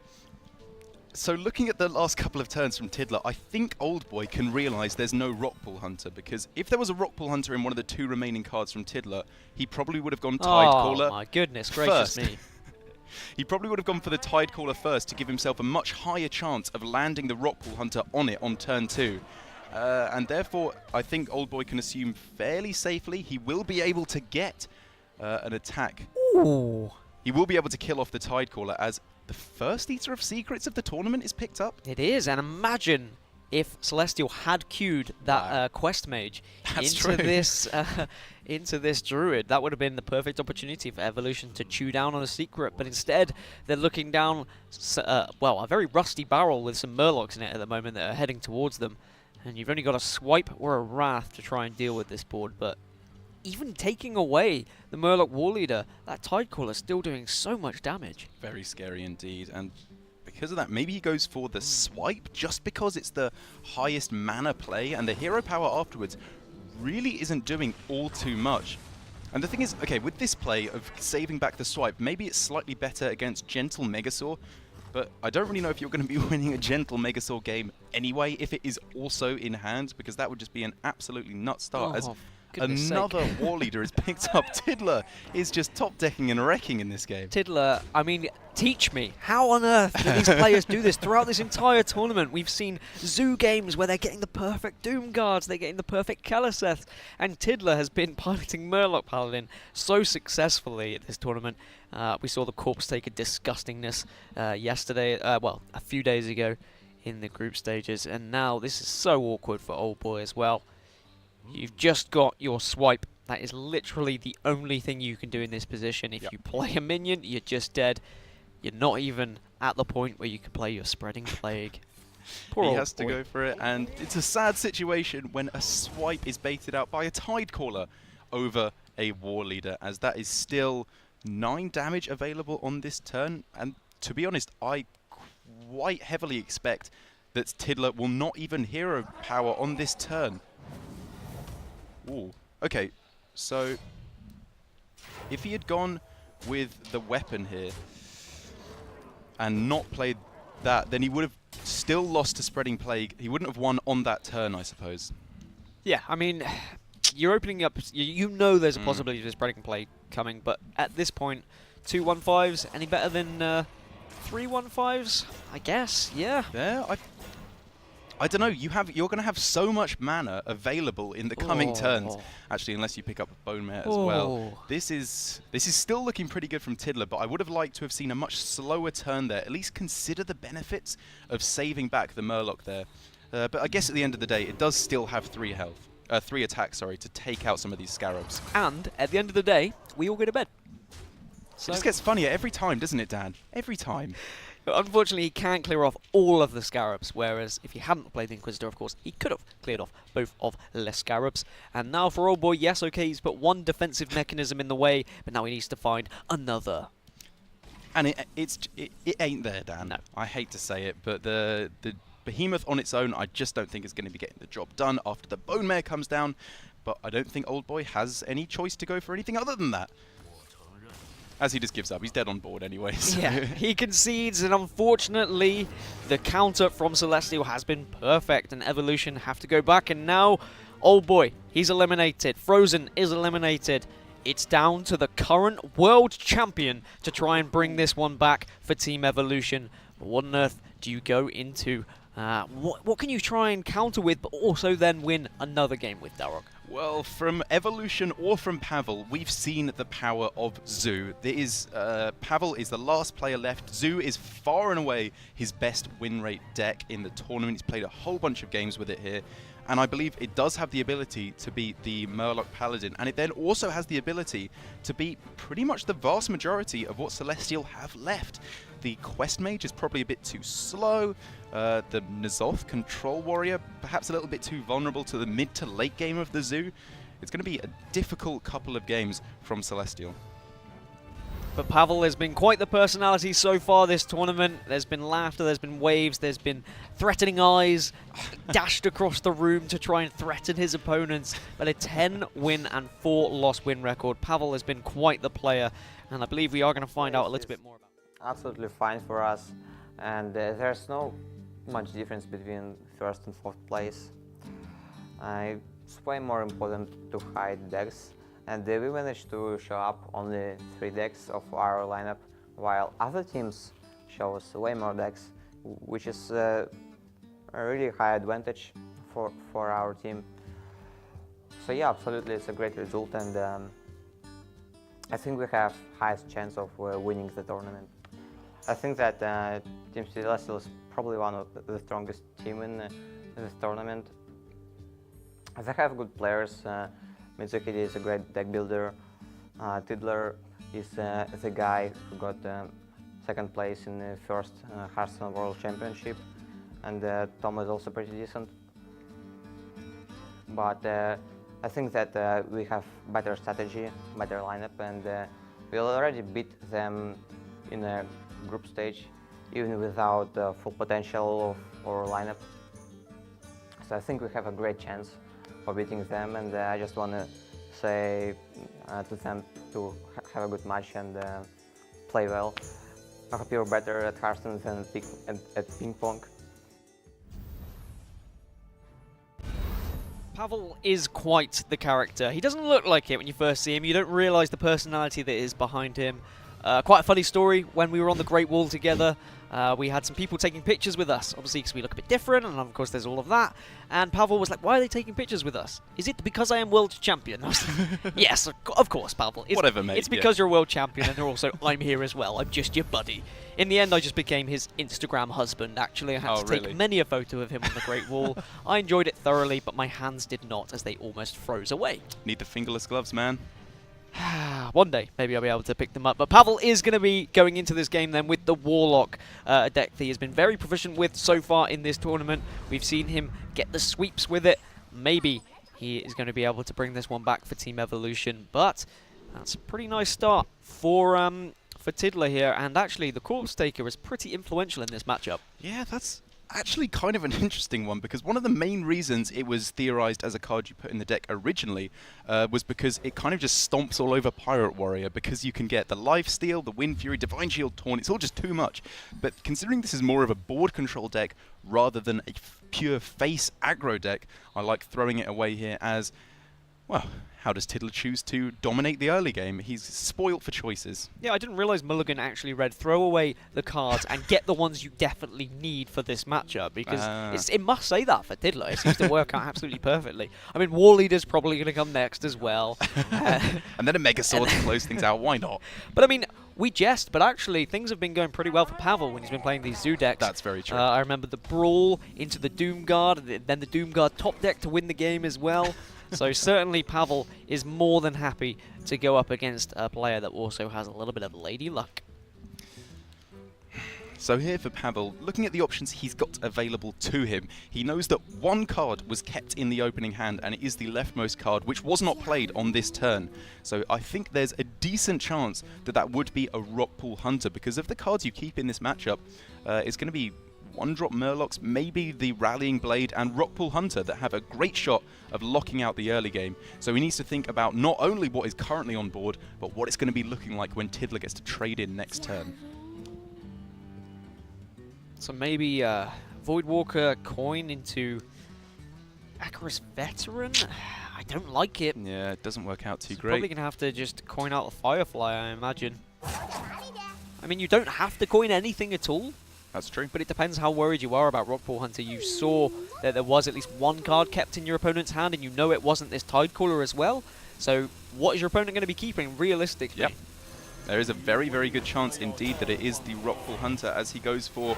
So looking at the last couple of turns from Tiddler, I think Old Boy can realise there's no Rockpool Hunter, because if there was a Rockpool Hunter in one of the 2 remaining cards from Tiddler, he probably would have gone Tidecaller. Oh my goodness gracious me. He probably would have gone for the Tidecaller first to give himself a much higher chance of landing the Rockpool Hunter on it on turn 2. And therefore, I think Old Boy can assume fairly safely he will be able to get an attack. Ooh. He will be able to kill off the Tidecaller as the first Eater of Secrets of the tournament is picked up. It is, and imagine if Celestial had queued that Quest Mage into this Druid. That would have been the perfect opportunity for Evolution to chew down on a secret, but instead they're looking down, well, a very rusty barrel with some Murlocs in it at the moment that are heading towards them, and you've only got a Swipe or a Wrath to try and deal with this board, but even taking away the Murloc War Leader, that Tidecaller is still doing so much damage. Very scary indeed, and because of that, maybe he goes for the Swipe just because it's the highest mana play, and the hero power afterwards really isn't doing all too much. And the thing is, okay, with this play of saving back the Swipe, maybe it's slightly better against Gentle Megasaur, but I don't really know if you're going to be winning a Gentle Megasaur game anyway if it is also in hand, because that would just be an absolutely nut start. As another War Leader has picked up. Tiddler is just top decking and wrecking in this game. Tiddler, I mean, teach me. How on earth do these players do this? Throughout this entire tournament, we've seen Zoo games where they're getting the perfect Doom Guards, they're getting the perfect Keleseth, and Tiddler has been piloting Murloc Paladin so successfully at this tournament. We saw the Corpse Taker disgustingness yesterday, well, a few days ago in the group stages, and now this is so awkward for Old Boy as well. You've just got your Swipe. That is literally the only thing you can do in this position. If you play a minion, you're just dead. You're not even at the point where you can play your Spreading Plague. Poor he has to go for it, and it's a sad situation when a Swipe is baited out by a Tidecaller over a War Leader, as that is still 9 damage available on this turn. And to be honest, I quite heavily expect that Tiddler will not even hero power on this turn. Ooh. Okay, so if he had gone with the weapon here and not played that, then he would have still lost to Spreading Plague. He wouldn't have won on that turn, I suppose. Yeah, I mean, you're opening up, you know there's a possibility of Spreading Plague coming, but at this point, 2-1-5s, any better than 3-1-5s? I guess, yeah. Yeah, I don't know. You're going to have so much mana available in the coming turns. Actually, unless you pick up a Bone Mare as well. This is still looking pretty good from Tiddler, but I would have liked to have seen a much slower turn there. At least consider the benefits of saving back the Murloc there. But I guess at the end of the day, it does still have 3 health, 3 attacks, sorry, to take out some of these Scarabs. And at the end of the day, we all go to bed. So it just gets funnier every time, doesn't it, Dan? Every time. But unfortunately, he can't clear off all of the Scarabs, whereas if he hadn't played the Inquisitor, of course, he could have cleared off both of the Scarabs. And now for Old Boy, yes, okay, he's put one defensive mechanism in the way, but now he needs to find another. And it ain't there, Dan. No. I hate to say it, but the Behemoth on its own, I just don't think is going to be getting the job done after the Bone Mare comes down. But I don't think Old Boy has any choice to go for anything other than that. As he just gives up. He's dead on board anyway. So. Yeah, he concedes, and unfortunately, the counter from Celestial has been perfect, and Evolution have to go back, and now, Old Boy, he's eliminated. Frozen is eliminated. It's down to the current world champion to try and bring this one back for Team Evolution. But what on earth do you go into? What can you try and counter with, but also then win another game with, Darok? Well, from Evolution or from Pavel, we've seen the power of Zoo. Pavel is the last player left. Zoo is far and away his best win rate deck in the tournament. He's played a whole bunch of games with it here. And I believe it does have the ability to beat the Murloc Paladin. And it then also has the ability to beat pretty much the vast majority of what Celestial have left. The Quest Mage is probably a bit too slow. The N'Zoth Control Warrior, perhaps a little bit too vulnerable to the mid to late game of the Zoo. It's going to be a difficult couple of games from Celestial. But Pavel has been quite the personality so far this tournament. There's been laughter, there's been waves, there's been threatening eyes dashed across the room to try and threaten his opponents. But a 10-win and 4-loss win record. Pavel has been quite the player, and I believe we are going to find out a little bit more about it. Absolutely fine for us. and there's no much difference between first and fourth place. It's way more important to hide decks, and we managed to show up only 3 decks of our lineup, while other teams show us way more decks, which is a really high advantage for our team. So yeah, absolutely, it's a great result, and I think we have highest chance of winning the tournament. I think that Team Celestial is probably one of the strongest team in this tournament. They have good players. Mitsuhide is a great deck builder. Tiddler is the guy who got second place in the first Hearthstone World Championship, and Tom is also pretty decent. But I think that we have better strategy, better lineup, and we already beat them in a group stage, even without full potential of our lineup. So I think we have a great chance for beating them, and I just want to say to them to have a good match and play well. I hope you're better at Hearthstone than at ping pong. Pavel is quite the character. He doesn't look like it when you first see him. You don't realise the personality that is behind him. Quite a funny story, when we were on the Great Wall together, we had some people taking pictures with us, obviously because we look a bit different, and of course there's all of that. And Pavel was like, why are they taking pictures with us? Is it because I am world champion? I was like, yes, of course, Pavel. Whatever, mate. It's because you're world champion, and also I'm here as well. I'm just your buddy. In the end, I just became his Instagram husband, actually. I had to take many a photo of him on the Great Wall. I enjoyed it thoroughly, but my hands did not, as they almost froze away. Need the fingerless gloves, man. One day, maybe I'll be able to pick them up. But Pavel is going to be going into this game then with the Warlock, a deck that he has been very proficient with so far in this tournament. We've seen him get the sweeps with it. Maybe he is going to be able to bring this one back for Team Evolution. But that's a pretty nice start for Tiddler here. And actually, the Corpse Taker is pretty influential in this matchup. Yeah, that's actually kind of an interesting one, because one of the main reasons it was theorized as a card you put in the deck originally was because it kind of just stomps all over Pirate Warrior, because you can get the Lifesteal, the Wind Fury, Divine Shield, Taunt. It's all just too much. But considering this is more of a board control deck rather than a pure face aggro deck, I like throwing it away here as, well, how does Tiddler choose to dominate the early game? He's spoilt for choices. Yeah, I didn't realize Mulligan actually read throw away the cards and get the ones you definitely need for this matchup, because it must say that for Tiddler. It seems to work out absolutely perfectly. I mean, War Leader's probably going to come next as well. And then a Mega Sword to close things out. Why not? But I mean, we jest, but actually things have been going pretty well for Pavel when he's been playing these Zoo decks. That's very true. I remember the Brawl into the Doomguard, then the Doomguard top deck to win the game as well. So certainly Pavel is more than happy to go up against a player that also has a little bit of lady luck. So here for Pavel, looking at the options he's got available to him, he knows that one card was kept in the opening hand, and it is the leftmost card, which was not played on this turn. So I think there's a decent chance that that would be a Rockpool Hunter, because of the cards you keep in this matchup, it's going to be one-drop Murlocs, maybe the Rallying Blade and Rockpool Hunter that have a great shot of locking out the early game. So he needs to think about not only what is currently on board, but what it's going to be looking like when Tiddler gets to trade in next turn. So maybe Voidwalker coin into Acarus Veteran? I don't like it. Yeah, it doesn't work out too great. Probably going to have to just coin out the Firefly, I imagine. I mean, you don't have to coin anything at all. That's true. But it depends how worried you are about Rockpool Hunter. You saw that there was at least one card kept in your opponent's hand, and you know it wasn't this Tidecaller as well. So what is your opponent going to be keeping, realistically? Yep. There is a very, very good chance indeed that it is the Rockpool Hunter, as he goes for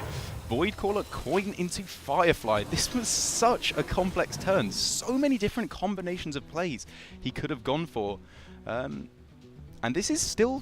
Voidcaller, coin into Firefly. This was such a complex turn. So many different combinations of plays he could have gone for. And this is still,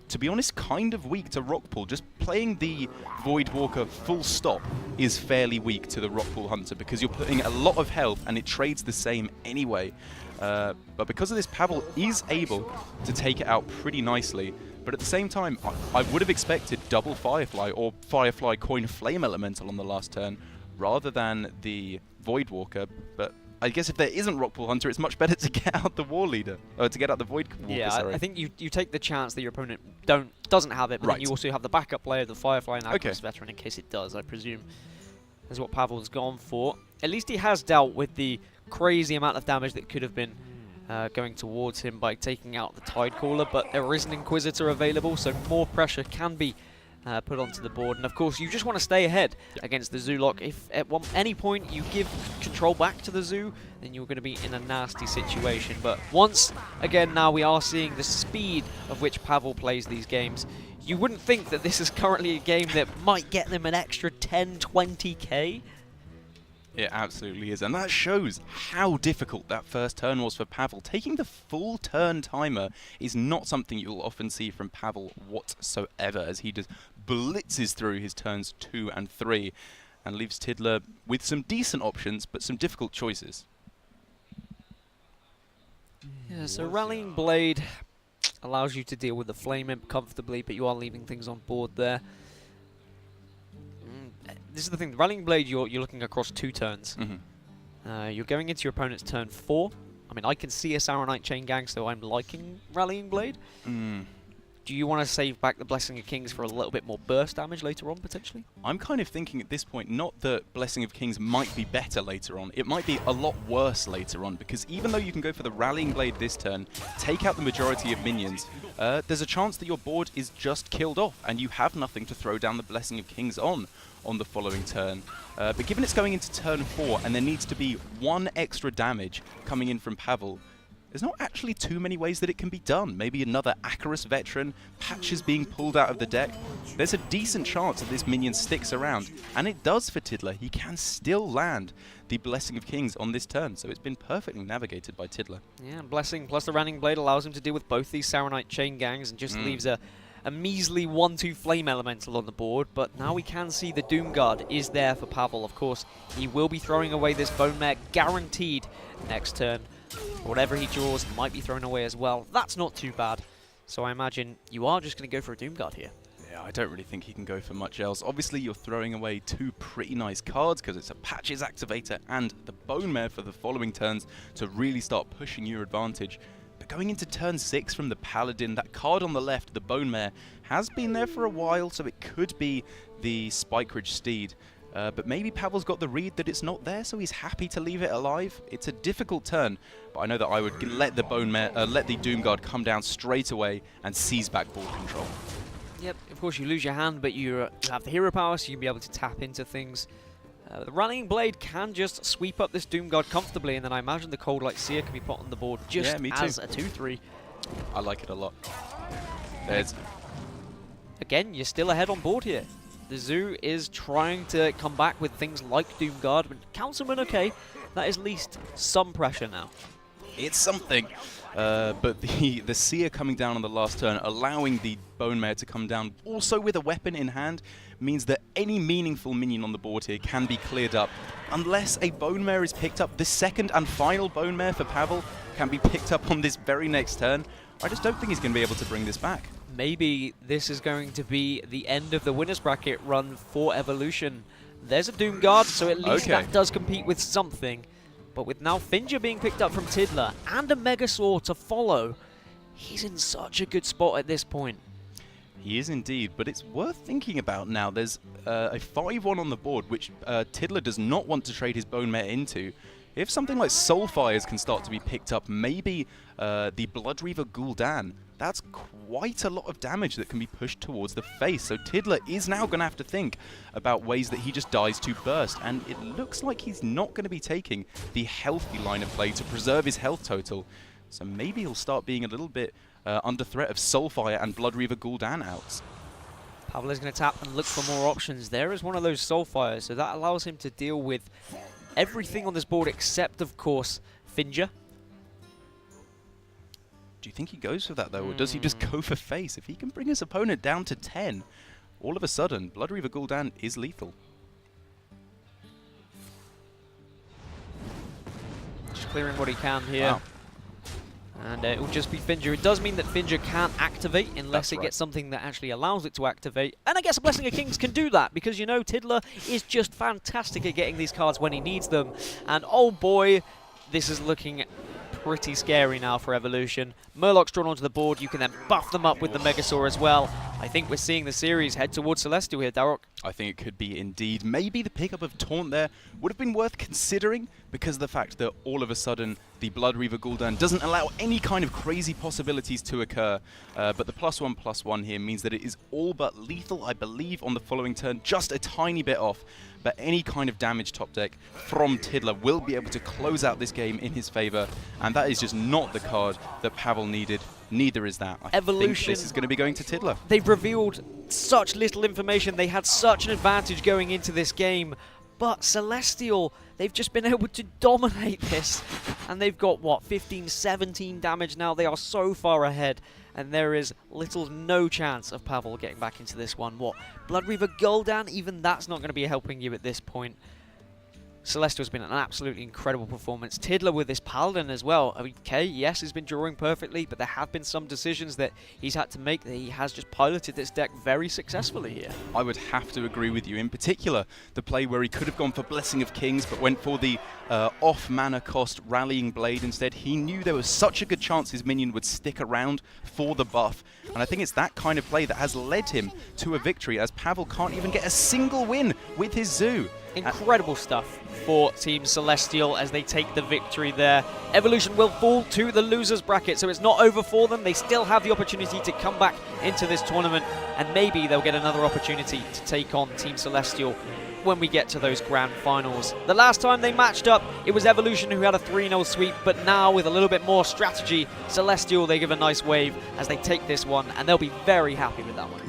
to be honest, kind of weak to Rockpool. Just playing the Voidwalker full stop is fairly weak to the Rockpool Hunter, because you're putting a lot of health and it trades the same anyway. But because of this, Pavel is able to take it out pretty nicely. But at the same time, I would have expected double Firefly or Firefly coin Flame Elemental on the last turn rather than the Voidwalker. But I guess if there isn't Rockpool Hunter, it's much better to get out the War Leader, or to get out the Void Walker, Yeah, sorry. I think you take the chance that your opponent doesn't have it, but then you also have the backup player, the Firefly and Agnes Veteran, in case it does, I presume. That's what Pavel's gone for. At least he has dealt with the crazy amount of damage that could have been going towards him by taking out the Tidecaller, but there is an Inquisitor available, so more pressure can be put onto the board. And of course, you just want to stay ahead against the Zoolock. If at any point you give control back to the Zoo, then you're going to be in a nasty situation. But once again, now we are seeing the speed of which Pavel plays these games. You wouldn't think that this is currently a game that might get them an extra 10, 20k. It absolutely is, and that shows how difficult that first turn was for Pavel. Taking the full turn timer is not something you'll often see from Pavel whatsoever, as he just blitzes through his turns 2 and 3 and leaves Tidler with some decent options, but some difficult choices. Yeah, so Rallying Blade allows you to deal with the Flame Imp comfortably, but you are leaving things on board there. This is the thing, the Rallying Blade, you're looking across 2 turns. You're going into your opponent's turn 4. I mean, I can see a Sauronite Chain Gang, so I'm liking Rallying Blade. Do you want to save back the Blessing of Kings for a little bit more burst damage later on, potentially? I'm kind of thinking at this point, not that Blessing of Kings might be better later on, it might be a lot worse later on, because even though you can go for the Rallying Blade this turn, take out the majority of minions, there's a chance that your board is just killed off, and you have nothing to throw down the Blessing of Kings on the following turn. But given it's going into turn 4, and there needs to be 1 extra damage coming in from Pavel, there's not actually too many ways that it can be done. Maybe another Acarus Veteran, Patches being pulled out of the deck. There's a decent chance that this minion sticks around, and it does for Tidler. He can still land the Blessing of Kings on this turn, so it's been perfectly navigated by Tidler. Yeah, Blessing plus the Rallying Blade allows him to deal with both these Sauronite Chain Gangs and just leaves a measly 1-2 Flame Elemental on the board, but now we can see the Doom Guard is there for Pavel. Of course, he will be throwing away this Bone Mare guaranteed next turn. Whatever he draws might be thrown away as well. That's not too bad. So I imagine you are just going to go for a Doom Guard here. Yeah, I don't really think he can go for much else. Obviously, you're throwing away 2 pretty nice cards because it's a Patches Activator and the Bone Mare for the following turns to really start pushing your advantage. But going into turn 6 from the Paladin, that card on the left, the Bone Mare, has been there for a while, so it could be the Spikeridge Steed. But maybe Pavel's got the read that it's not there, so he's happy to leave it alive. It's a difficult turn, but I know that I would let the Bone Mare, let the Doom Guard come down straight away and seize back board control. Yep, of course you lose your hand, but you have the hero power, so you'll be able to tap into things. The Rallying Blade can just sweep up this Doom Guard comfortably, and then I imagine the Cold Light Seer can be put on the board just as a 2-3. I like it a lot. There's... Again, you're still ahead on board here. The Zoo is trying to come back with things like Doom Guard, but Councilman, okay, that is at least some pressure now. It's something. But the Seer coming down on the last turn, allowing the Bone Mare to come down also with a weapon in hand, means that any meaningful minion on the board here can be cleared up. Unless a Bone Mare is picked up, the second and final Bone Mare for Pavel can be picked up on this very next turn. I just don't think he's going to be able to bring this back. Maybe this is going to be the end of the winner's bracket run for Evolution. There's a Doom Guard, so at least that does compete with something. But with now Finger being picked up from Tidler and a Megasaur to follow, he's in such a good spot at this point. He is indeed, but it's worth thinking about now. There's a 5-1 on the board, which Tidler does not want to trade his Bone Mare into. If something like Soulfires can start to be picked up, maybe the Blood Reaver Gul'dan, that's quite a lot of damage that can be pushed towards the face. So Tidler is now going to have to think about ways that he just dies to burst, and it looks like he's not going to be taking the healthy line of play to preserve his health total. So maybe he'll start being a little bit under threat of Soulfire and Blood Reaver Gul'dan outs. Pavel is going to tap and look for more options. There is one of those Soulfires, so that allows him to deal with everything on this board except, of course, Finger. Do you think he goes for that, though, or does he just go for face? If he can bring his opponent down to 10, all of a sudden, Blood Reaver Gul'dan is lethal. Just clearing what he can here. Wow. And it will just be Finger. It does mean that Finger can't activate unless it gets something that actually allows it to activate. And I guess a Blessing of Kings can do that, because, you know, Tidler is just fantastic at getting these cards when he needs them. And oh boy, This is looking pretty scary now for Evolution. Murloc's drawn onto the board. You can then buff them up with the Megasaur as well. I think we're seeing the series head towards Celestial here, Darok. I think it could be indeed. Maybe the pickup of Taunt there would have been worth considering because of the fact that all of a sudden the Blood Reaver Gul'dan doesn't allow any kind of crazy possibilities to occur. But the +1/+1 here means that it is all but lethal, I believe, on the following turn, just a tiny bit off. But any kind of damage top deck from Tiddler will be able to close out this game in his favor, and that is just not the card that Pavel needed. Neither is that. I think this is going to be going to Tiddler. They've revealed such little information. They had such an advantage going into this game. But Celestial, they've just been able to dominate this. And they've got, what, 15, 17 damage now. They are so far ahead. And there is no chance of Pavel getting back into this one. What, Blood Reaver Gul'dan? Even that's not going to be helping you at this point. Celestial's been an absolutely incredible performance. Tiddler with this Paladin as well. Okay, yes, he's been drawing perfectly, but there have been some decisions that he's had to make that he has just piloted this deck very successfully here. I would have to agree with you. In particular, the play where he could have gone for Blessing of Kings, but went for the off-mana cost Rallying Blade instead. He knew there was such a good chance his minion would stick around for the buff. And I think it's that kind of play that has led him to a victory, as Pavel can't even get a single win with his Zoo. Incredible stuff for Team Celestial as they take the victory there. Evolution will fall to the losers bracket, so it's not over for them. They still have the opportunity to come back into this tournament, and maybe they'll get another opportunity to take on Team Celestial when we get to those grand finals. The last time they matched up, it was Evolution who had a 3-0 sweep, but now with a little bit more strategy, Celestial, they give a nice wave as they take this one, and they'll be very happy with that one.